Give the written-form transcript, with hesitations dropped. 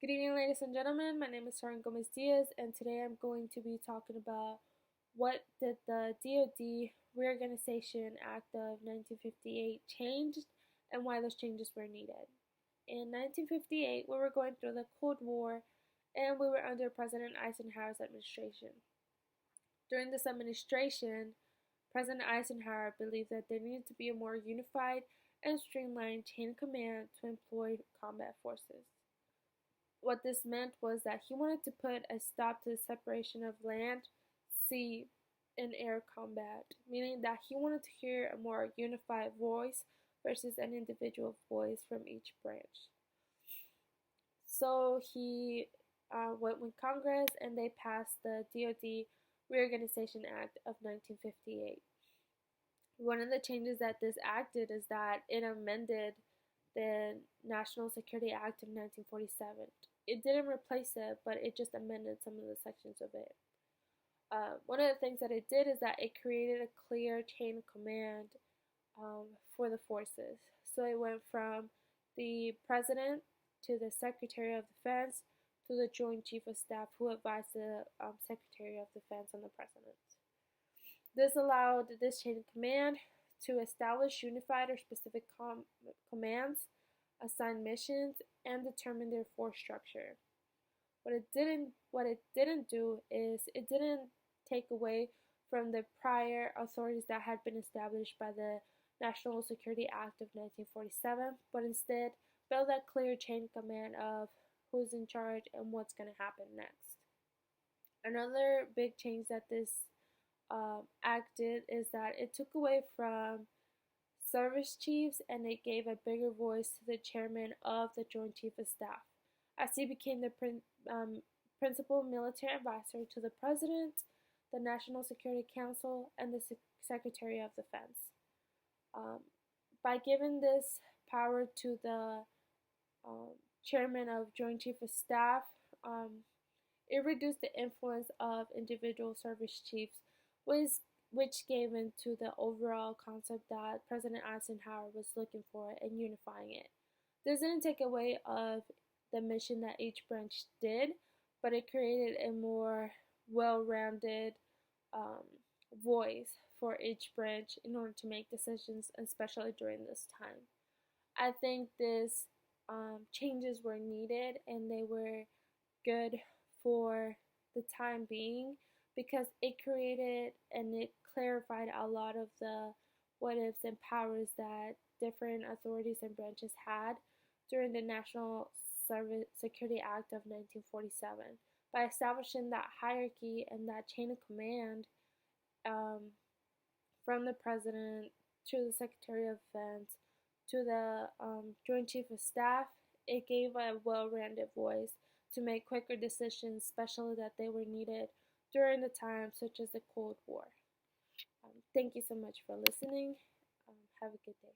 Good evening, ladies and gentlemen. My name is Taryn Gomez Diaz, and today I'm going to be talking about what did the DoD Reorganization Act of 1958 change and why those changes were needed. In 1958, we were going through the Cold War and we were under President Eisenhower's administration. During this administration, President Eisenhower believed that there needed to be a more unified and streamlined chain of command to employ combat forces. What this meant was that he wanted to put a stop to the separation of land, sea, and air combat, meaning that he wanted to hear a more unified voice versus an individual voice from each branch. So he went with Congress and they passed the DoD Reorganization Act of 1958. One of the changes that this act did is that it amended the National Security Act of 1947. It didn't replace it, but it just amended some of the sections of it. One of the things that it did is that it created a clear chain of command for the forces. So it went from the President to the Secretary of Defense to the Joint Chief of Staff, who advised the Secretary of Defense and the President. This allowed this chain of command to establish unified or specific commands, assign missions, and determine their force structure. What it didn't do is it didn't take away from the prior authorities that had been established by the National Security Act of 1947, but instead build that clear chain of command of who's in charge and what's going to happen next. Another big change that this act did is that it took away from service chiefs and it gave a bigger voice to the chairman of the Joint Chief of Staff, as he became the principal military advisor to the President, the National Security Council, and the Secretary of Defense. By giving this power to the chairman of Joint Chief of Staff, it reduced the influence of individual service chiefs, which gave into the overall concept that President Eisenhower was looking for in unifying it. This didn't take away of the mission that each branch did, but it created a more well-rounded voice for each branch in order to make decisions, especially during this time. I think these changes were needed and they were good for the time being, because it created and it clarified a lot of the what ifs and powers that different authorities and branches had during the National Security Act of 1947. By establishing that hierarchy and that chain of command from the President to the Secretary of Defense to the Joint Chief of Staff, it gave a well-rounded voice to make quicker decisions, especially that they were needed during the time such as the Cold War. Thank you so much for listening. Have a good day.